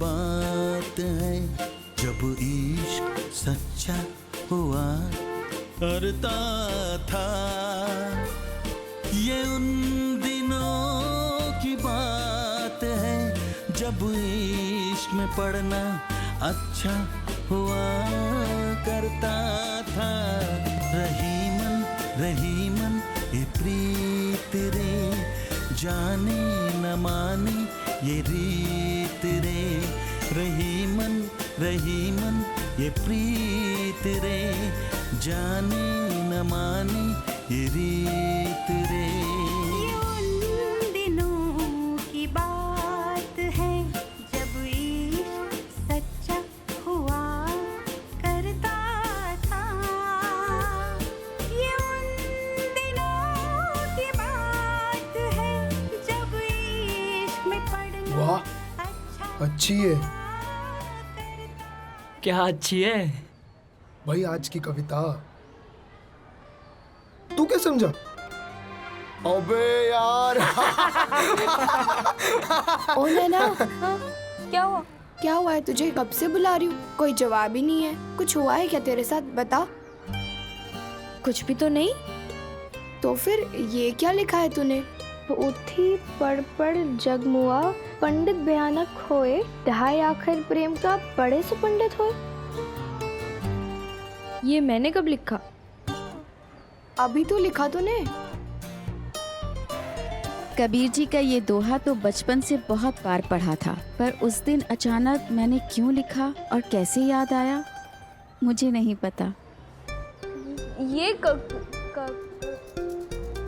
बात है जब इश्क सच्चा हुआ करता था। ये उन दिनों की बात है जब इश्क में पढ़ना अच्छा हुआ करता था। रहीमन ये प्रीत रे, जाने न माने ये रीत रे। रहीमन ये प्रीत रे, जाने न माने ये रीत रे। ये उन दिनों की बात है जब इश्क सच्चा हुआ करता था। ये उन दिनों की बात है जब इश्क में पढ़ना वाह, अच्छा अच्छी है क्या अच्छी है भाई आज की कविता। तू क्या समझा? अबे यार ओ नैना, क्या हुआ? क्या हुआ है तुझे? कब से बुला रही हूँ, कोई जवाब ही नहीं है। कुछ हुआ है क्या तेरे साथ? बता। कुछ भी तो नहीं। तो फिर ये क्या लिखा है तूने? उठी पढ़ पढ़ जगमुआ, पंडित भयानक होए, ढाई आखिर प्रेम का बड़े से पंडित होए। ये मैंने कब लिखा? अभी तो लिखा तूने। कबीर जी का ये दोहा तो बचपन से बहुत बार पढ़ा था, पर उस दिन अचानक मैंने क्यों लिखा और कैसे याद आया मुझे नहीं पता। ये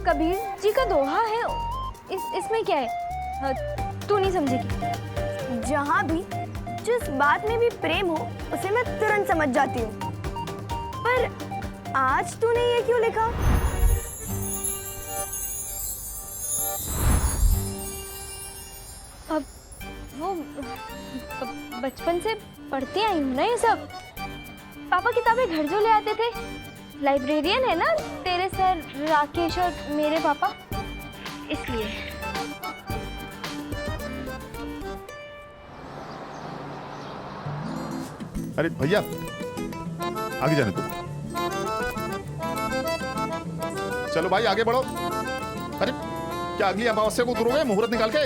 कबीर जी का दोहा है। इसमें क्या है? तू नहीं समझेगी। जहाँ भी जिस बात में भी प्रेम हो उसे मैं तुरंत समझ जाती हूँ, पर आज तूने ये क्यों लिखा? अब वो बचपन से पढ़ती आई हूँ ना ये सब। पापा किताबें घर जो ले आते थे। लाइब्रेरियन है ना तेरे सर राकेश और मेरे पापा, इसलिए। अरे भैया आगे जाने दो। चलो भाई आगे बढ़ो। अरे क्या अगली अमावस्या को उतरोगे मुहूर्त निकाल के?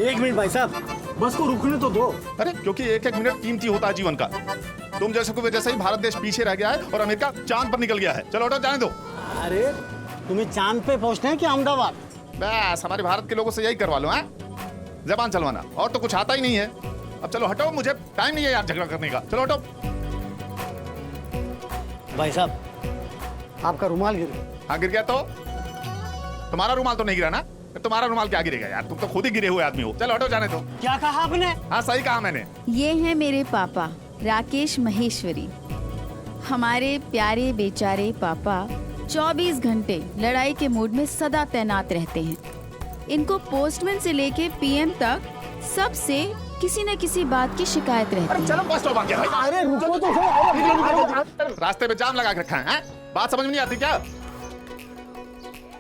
1 मिनट भाई साहब, बस को रुकने तो दो। अरे क्योंकि एक एक मिनट कीमती होता है जीवन का। तुम जैसे को वजह से ही भारत देश पीछे रह गया है और अमेरिका चांद पर निकल गया है। चलो हटो, जाने दो। अरे तुम्हें चांद पे पहुंचना है कि अहमदाबाद? बस हमारे भारत के लोगों से यही करवा लो। हैं जबान चलवाना, और तो कुछ आता ही नहीं है। अब चलो हटो, मुझे टाइम नहीं है यार झगड़ा करने का। चलो हटो। भाई साहब आपका रुमाल गिर गया। हाँ गिर गया तो? तुम्हारा रुमाल तो नहीं गिरा ना? तुम्हारा रुमाल क्या गिरेगा यार, तुम तो खुद ही गिरे हुए आदमी हो। चलो हटो, जाने दो। क्या कहा आपने? हाँ सही कहा मैंने। ये हैं मेरे पापा राकेश महेश्वरी। हमारे प्यारे बेचारे पापा 24 घंटे लड़ाई के मूड में सदा तैनात रहते हैं। इनको पोस्टमैन से लेके पीएम तक सबसे किसी न किसी बात की शिकायत रहती है। चलो बस स्टॉप आ गया भाई। अरे रुको तो सही। रास्ते पे जाम लगा के रखा है? बात समझ में नहीं आती क्या?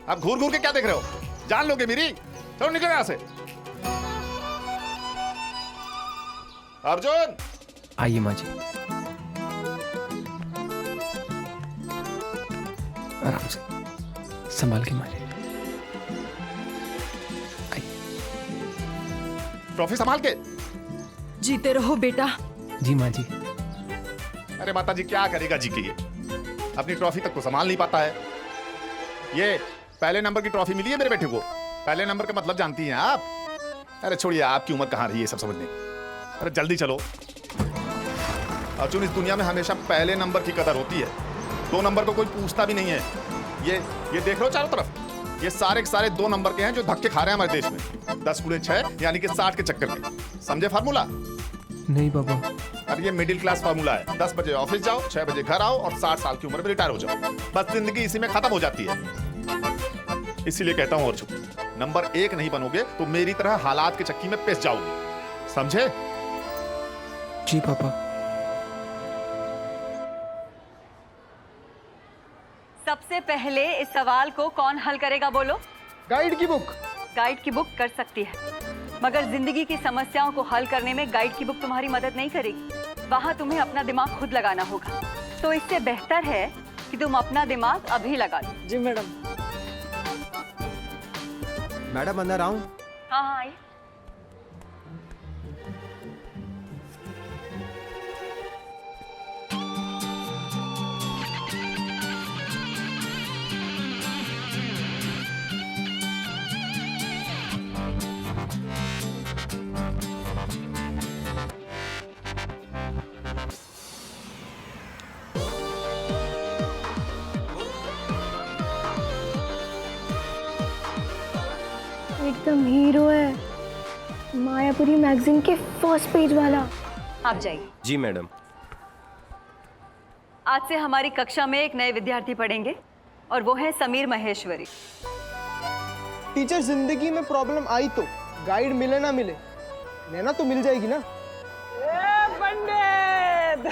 अब घूर घूर के क्या देख रहे हो? जान लोगे मेरी? चलो निकलो यहाँ से। अर्जुन आइए माँ जी, आराम से संभाल के माँ जी। ट्रॉफी संभाल के। जीते रहो बेटा। जी माँ जी। अरे माता जी क्या करेगा जी के ये, अपनी ट्रॉफी तक तो संभाल नहीं पाता है। ये पहले नंबर की ट्रॉफी मिली है मेरे बेटे को। पहले नंबर का मतलब जानती हैं आप? अरे छोड़िए, आपकी उम्र कहाँ रही है सब समझने। अरे जल्दी चलो। अर्जुन, इस दुनिया में हमेशा पहले नंबर की कदर होती है, 2 नंबर को कोई पूछता भी नहीं है। ये देख लो चारों तरफ, ये सारे के सारे 2 नंबर के हैं जो धक्के खा रहे हैं हमारे देश में। 10 गुणे 6 यानी कि 60 के चक्कर में। समझे फार्मूला? नहीं बाबा। अब ये मिडिल क्लास फार्मूला है। 10 बजे ऑफिस जाओ, 6 बजे घर आओ और 60 साल की उम्र में रिटायर हो जाओ। बस जिंदगी इसी में खत्म हो जाती है। इसीलिए कहता हूँ अर्जुन, नंबर 1 नहीं बनोगे तो मेरी तरह हालात के चक्की में पिस जाओगे। समझे? जी पापा। सबसे पहले इस सवाल को कौन हल करेगा बोलो? गाइड की बुक। गाइड की बुक कर सकती है। मगर जिंदगी की समस्याओं को हल करने में गाइड की बुक तुम्हारी मदद नहीं करेगी। वहां तुम्हें अपना दिमाग खुद लगाना होगा। तो इससे बेहतर है कि तुम अपना दिमाग अभी लगा लो। जी मैडम। मैडम अंदर आऊं? हाँ हाँ आइए। एकदम हीरो है, मायापुरी मैगजीन के फर्स्ट पेज वाला। आप जाइए। जी मैडम। आज से हमारी कक्षा में एक नए विद्यार्थी पढ़ेंगे और वो है समीर महेश्वरी। टीचर, जिंदगी में प्रॉब्लम आई तो गाइड मिले ना मिले, नैना तो मिल जाएगी ना। पंडित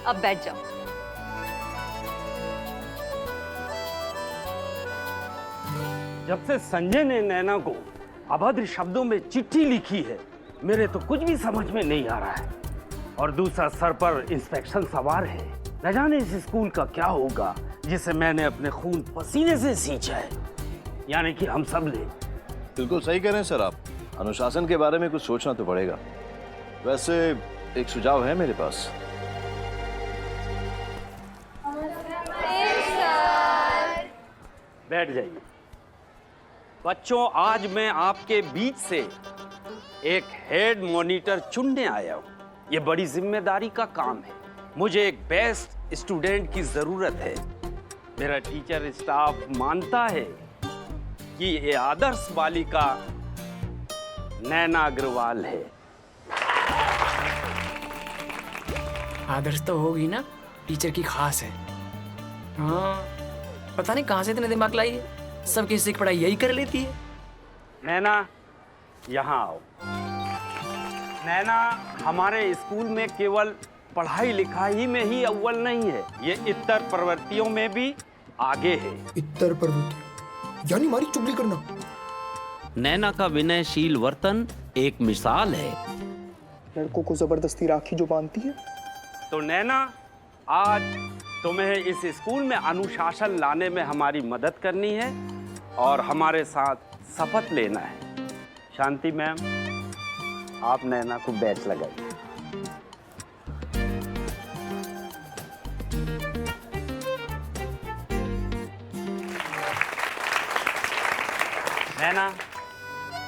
अब बैठ जाओ। जब से संजय ने नैना को अभद्र शब्दों में चिट्ठी लिखी है, मेरे तो कुछ भी समझ में नहीं आ रहा है। और दूसरा, सर पर इंस्पेक्शन सवार है। न जाने इस स्कूल का क्या होगा जिसे मैंने अपने खून पसीने से सींचा है, यानी कि हम सब ने। बिल्कुल सही कह रहे हैं सर आप। अनुशासन के बारे में कुछ सोचना तो पड़ेगा। वैसे एक सुझाव है मेरे पास। बैठ जाइए। बच्चों, आज मैं आपके बीच से एक हेड मॉनिटर चुनने आया हूँ। ये बड़ी जिम्मेदारी का काम है। मुझे एक बेस्ट स्टूडेंट की जरूरत है। मेरा टीचर स्टाफ मानता है कि ये आदर्श बालिका नैना अग्रवाल है। आदर्श तो होगी ना, टीचर की खास है। हाँ, पता नहीं कहाँ से इतने दिमाग लाई है, सबकी सिख पढ़ाई यही कर लेती है। नैना, यहाँ आओ। नैना हमारे स्कूल में केवल पढ़ाई लिखाई में ही अव्वल नहीं है, ये इतर प्रवृत्तियों में भी आगे है। इतर प्रवृत्ति यानी हमारी चुगली करना। नैना का विनयशील वर्तन एक मिसाल है। लड़कों को जबरदस्ती राखी जो बांधती है। तो नैना, आज तुम्हें इस स्कूल में अनुशासन लाने में हमारी मदद करनी है और हमारे साथ शपथ लेना है। शांति मैम, आप नैना को बैच लगाइए। नैना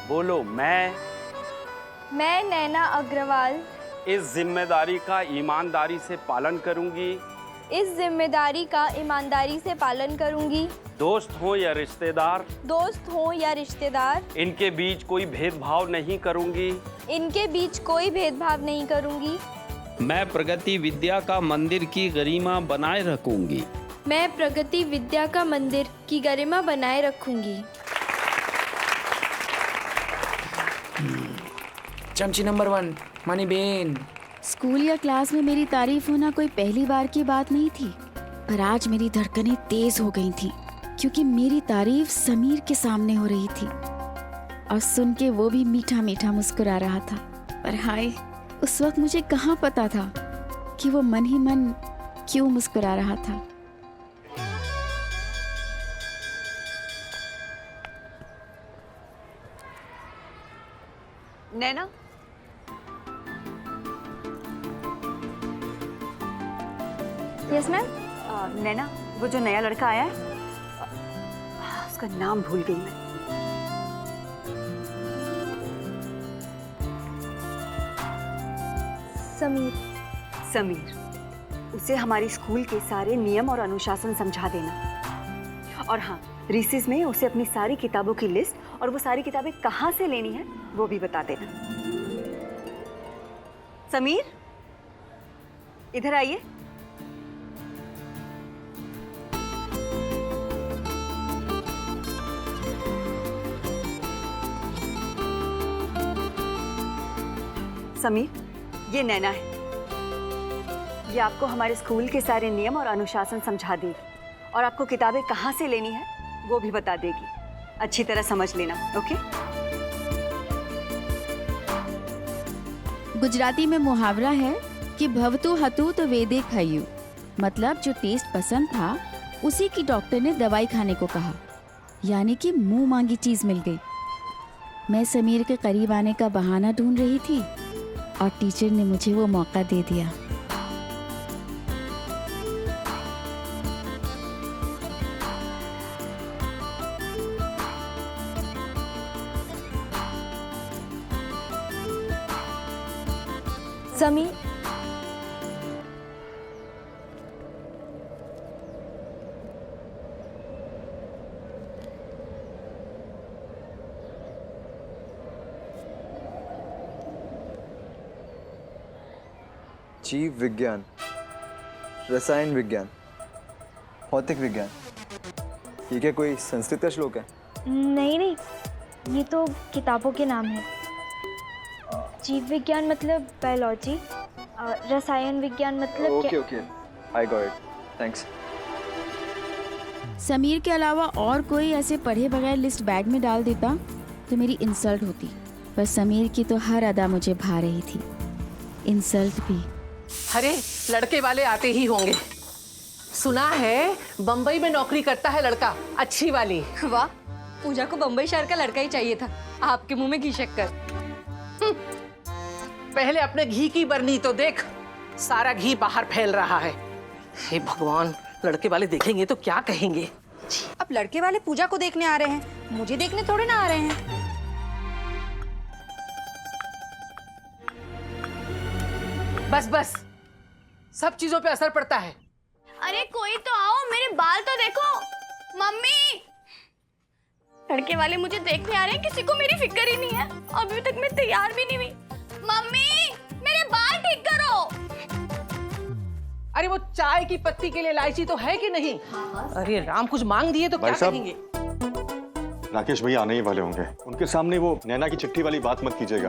बोलो। मैं नैना अग्रवाल इस जिम्मेदारी का ईमानदारी से पालन करूंगी। इस जिम्मेदारी का ईमानदारी से पालन करूंगी। दोस्त हो या रिश्तेदार, इनके बीच कोई भेदभाव नहीं करूंगी। मैं प्रगति विद्या का मंदिर की गरिमा बनाए रखूंगी। चमची नंबर 1 मनी बेन। स्कूल या क्लास में मेरी तारीफ होना कोई पहली बार की बात नहीं थी, पर आज मेरी धड़कनें तेज हो गई थी क्योंकि मेरी तारीफ समीर के सामने हो रही थी और सुन के वो भी मीठा मीठा मुस्कुरा रहा था। पर हाय, उस वक्त मुझे कहाँ पता था कि वो मन ही मन क्यों मुस्कुरा रहा था। नैना, यस मैम। नैना, वो जो नया लड़का आया है, उसका नाम भूल गई मैं। समीर, उसे हमारी स्कूल के सारे नियम और अनुशासन समझा देना। और हाँ, रिसेस में उसे अपनी सारी किताबों की लिस्ट और वो सारी किताबें कहाँ से लेनी है वो भी बता देना। समीर, इधर आइए। समीर, ये नैना है। ये आपको हमारे स्कूल के सारे नियम और अनुशासन समझा देगी और आपको किताबें कहाँ से लेनी है वो भी बता देगी। अच्छी तरह समझ लेना, ओके? गुजराती में मुहावरा है कि भवतु हतु तो वेदे खायु, मतलब जो टेस्ट पसंद था उसी की डॉक्टर ने दवाई खाने को कहा, यानी कि मुंह मांगी चीज मिल गई। मैं समीर के करीब आने का बहाना ढूंढ रही थी और टीचर ने मुझे वो मौका दे दिया। समीर, जीव विज्ञान, रसायन विज्ञान, भौतिक विज्ञान, ये क्या कोई संस्कृत का श्लोक है? नहीं नहीं, ये तो किताबों के नाम है। जीव विज्ञान मतलब बायोलॉजी, रसायन विज्ञान मतलब okay okay, I got it, thanks. Sameer के अलावा और कोई ऐसे पढ़े बगैर लिस्ट बैग में डाल देता तो मेरी इंसल्ट होती, पर समीर की तो हर अदा मुझे भा रही थी, इंसल्ट भी। अरे लड़के वाले आते ही होंगे। सुना है बम्बई में नौकरी करता है लड़का, अच्छी वाली। वाह, पूजा को बम्बई शहर का लड़का ही चाहिए था। आपके मुंह में घी शक्कर। पहले अपने घी की बरनी तो देख, सारा घी बाहर फैल रहा है। हे भगवान, लड़के वाले देखेंगे तो क्या कहेंगे। अब लड़के वाले पूजा को देखने आ रहे हैं, मुझे देखने थोड़े ना आ रहे हैं। बस बस, सब चीजों पे असर पड़ता है। अरे कोई तो आओ, मेरे बाल तो देखो। मम्मी, लड़के वाले मुझे देखने आ रहे हैं, किसी को मेरी फिक्र ही नहीं है। अभी तक मैं तैयार भी नहीं हुई। मम्मी, मेरे बाल ठीक करो। अरे वो चाय की पत्ती के लिए इलायची तो है कि नहीं? अरे राम, कुछ मांग दिए तो क्या करेंगे? राकेश भैया आने ही वाले होंगे, उनके सामने वो नैना की चिट्ठी वाली बात मत कीजिएगा,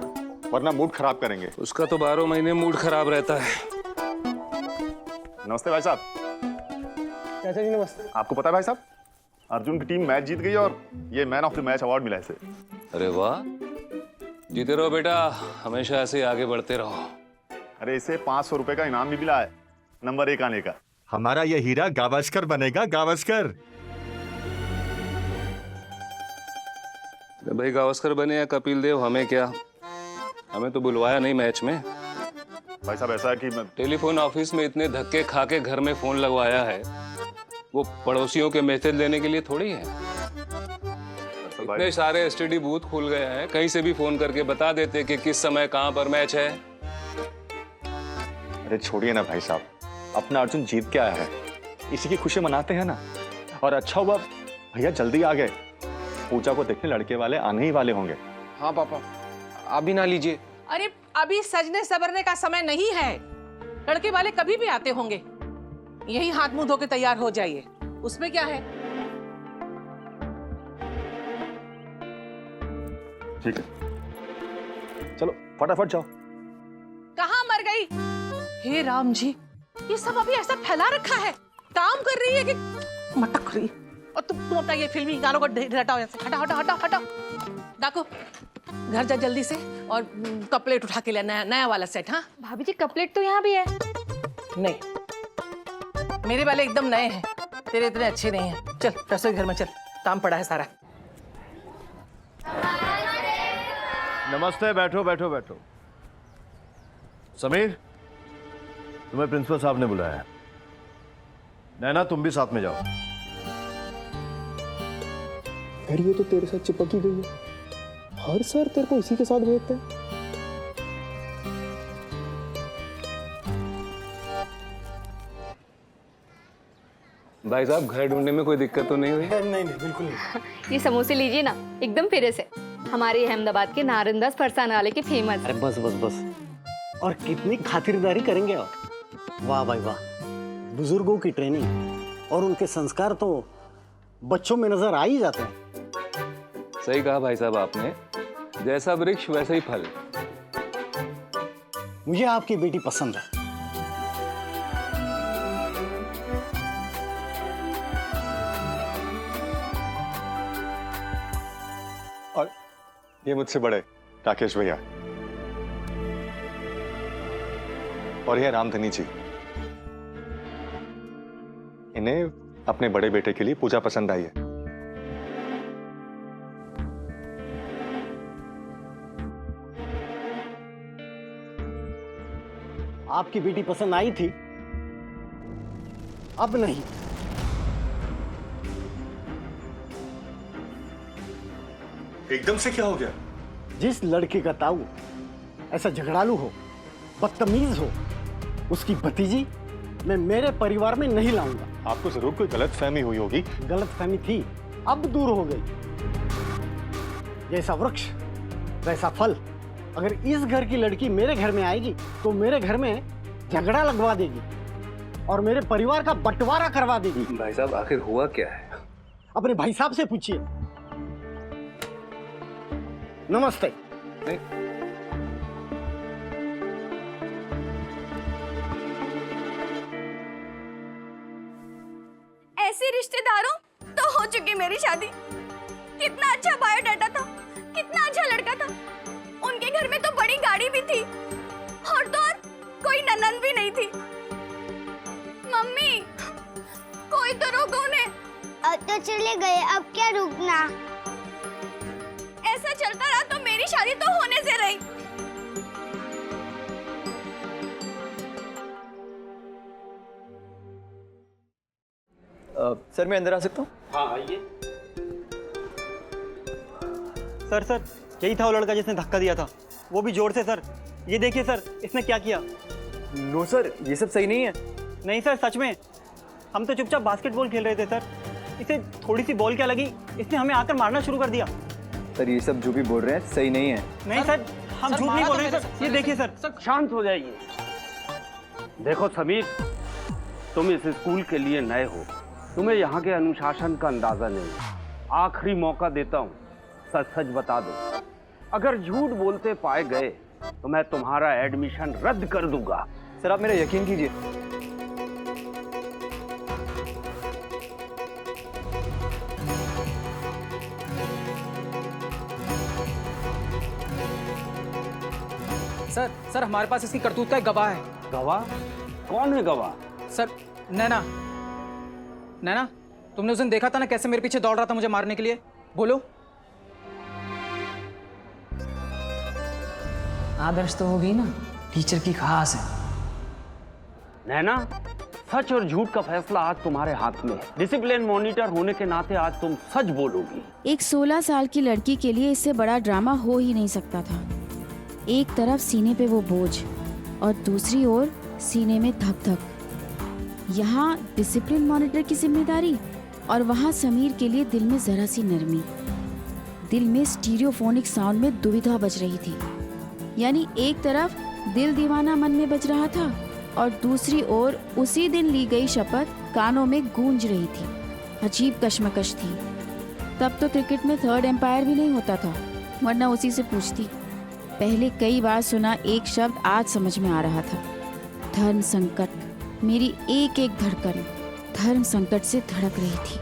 वरना मूड खराब करेंगे। उसका तो 12 महीने मूड खराब रहता है। नमस्ते भाई साहब। चाचा जी नमस्ते। आपको पता है भाई साहब, अर्जुन की टीम मैच जीत गई और ये man of the match award मिला इसे। अरे वाह, जीते रहो बेटा, हमेशा ऐसे आगे बढ़ते रहो। अरे इसे 500 रुपए का इनाम भी मिला है, नंबर 1 आने का। हमारा ये हीरा गावस्कर बनेगा, गावस्कर। भाई गावस्कर बने या कपिल देव, हमें क्या, हमें तो बुलवाया नहीं मैच में। भाई साहब ऐसा है कि मैं टेलीफोन ऑफिस में इतने धक्के खा के घर में फोन लगवाया है, वो पड़ोसियों के मैसेज लेने के लिए थोड़ी है। इतने सारे एसटीडी बूथ खुल गए हैं, कहीं से भी फोन करके बता देते कि किस समय कहां पर मैच है। अरे छोड़िए ना भाई साहब, अपना अर्जुन जीत के आया है, इसी की खुशी मनाते हैं ना। और अच्छा हुआ भैया जल्दी आ गए, पूजा को देखने लड़के वाले आने ही वाले होंगे। हाँ पापा, आप भी ना लीजिए। अरे अभी सजने सबरने का समय नहीं है, लड़के वाले कभी भी आते होंगे। यही हाथ मुंह धो के तैयार हो जाइए, उसमें क्या है। ठीक है, चलो फटाफट जाओ। कहाँ मर गई? हे राम जी, ये सब अभी ऐसा फैला रखा है, काम कर रही है कि मटक रही। और तुम अपना ये फिल्मी गानों को हटाओ यहाँ से, हटाओ हटाओ हटाओ हटाओ। डाको, घर जा जल्दी से और कपलेट उठा के ले, नया वाला सेट। हाँ भाभी जी, कपलेट तो यहाँ भी है। नहीं, मेरे वाले एकदम नए हैं, तेरे इतने अच्छे नहीं हैं। चल रसोई घर में चल, काम पड़ा है सारा। नमस्ते, बैठो बैठो बैठो। समीर, तुम्हें प्रिंसिपल साहब ने बुलाया है। नैना तुम भी साथ में जाओ। यार ये तो तेरे साथ चिपक ही गई है, हर सर तेरे को इसी के साथ भेजते हैं। भाई साहब, घर ढूंढने में कोई दिक्कत तो नहीं हुई? नहीं नहीं, बिल्कुल नहीं। ये समोसे लीजिए ना, एकदम फिरे से, हमारे अहमदाबाद के नारंदास फरसान वाले के फेमस। अरे बस बस बस, और कितनी खातिरदारी करेंगे आप। वाह भाई वाह, बुजुर्गों की ट्रेनिंग और उनके संस्कार तो बच्चों में नजर आ ही जाते हैं। सही कहा भाई साहब आपने, जैसा वृक्ष वैसा ही फल। मुझे आपकी बेटी पसंद है। और ये मुझसे बड़े राकेश भैया। और यह रामधनी जी, इन्हें अपने बड़े बेटे के लिए पूजा पसंद आई है। आपकी बेटी पसंद आई थी, अब नहीं। एकदम से क्या हो गया? जिस लड़के का ताऊ ऐसा झगड़ालू हो, बदतमीज हो, उसकी भतीजी मैं मेरे परिवार में नहीं लाऊंगा। आपको जरूर कोई गलतफहमी हुई होगी। गलतफहमी थी, अब दूर हो गई। जैसा वृक्ष वैसा फल। अगर इस घर की लड़की मेरे घर में आएगी तो मेरे घर में झगड़ा लगवा देगी और मेरे परिवार का बंटवारा करवा देगी। भाई साहब, आखिर हुआ क्या है? अपने भाई साहब से पूछिए। नमस्ते। ऐसे रिश्तेदारों तो हो चुकी मेरी शादी। कितना अच्छा बायोडाटा था, कितना अच्छा लड़का था। उनके घर में तो बड़ी गाड़ी भी थी और तो और कोई ननंद भी नहीं थी। मम्मी, कोई तो रोको उन्हें। अब तो चले गए, अब क्या रुकना। ऐसा चलता रहा तो मेरी शादी तो होने से रही। सर, मैं अंदर आ सकता हूँ? हाँ, आइए। सर यही था वो लड़का जिसने धक्का दिया था, वो भी जोर से। सर ये देखिए सर, इसने क्या किया। नो सर, ये सब सही नहीं है। नहीं सर, सच में। हम तो चुपचाप बास्केटबॉल खेल रहे थे सर, इसे थोड़ी सी बॉल क्या लगी, इसने हमें आकर मारना शुरू कर दिया। सर, ये सब जो भी बोल रहे हैं सही नहीं है। नहीं सर, हम झूठ नहीं बोल रहे हैं सर। ये देखिए सर। शांत हो जाइए। देखो समीर, तुम इस स्कूल के लिए नए हो, तुम्हें यहाँ के अनुशासन का अंदाजा नहीं। आखिरी मौका देता हूँ, सच सच बता दो। अगर झूठ बोलते पाए गए तो मैं तुम्हारा एडमिशन रद्द कर दूंगा। सर, आप मेरा यकीन कीजिए। सर हमारे पास इसकी करतूत का एक गवाह है। गवाह? कौन है गवाह? सर, नैना। नैना, तुमने उस दिन देखा था ना कैसे मेरे पीछे दौड़ रहा था मुझे मारने के लिए? बोलो। आदर्श तो होगी ना, टीचर की खास है। नैना, सच और झूठ का फैसला आज तुम्हारे हाथ में है। डिसिप्लिन मॉनिटर होने के नाते आज तुम सच बोलोगी। एक 16 साल की लड़की के लिए इससे बड़ा ड्रामा हो ही नहीं सकता था। एक तरफ सीने पे वो बोझ और दूसरी ओर सीने में धक धक। यहाँ डिसिप्लिन मॉनिटर की जिम्मेदारी और वहाँ समीर के लिए दिल में जरा सी नरमी। दिल में स्टीरियोफोनिक साउंड में दुविधा बज रही थी। यानी एक तरफ दिल दीवाना मन में बज रहा था और दूसरी ओर उसी दिन ली गई शपथ कानों में गूंज रही थी। अजीब कश्मकश थी। तब तो क्रिकेट में थर्ड एम्पायर भी नहीं होता था, वरना उसी से पूछती। पहले कई बार सुना एक शब्द आज समझ में आ रहा था, धर्म संकट। मेरी एक एक धड़कन धर्म संकट से धड़क रही थी।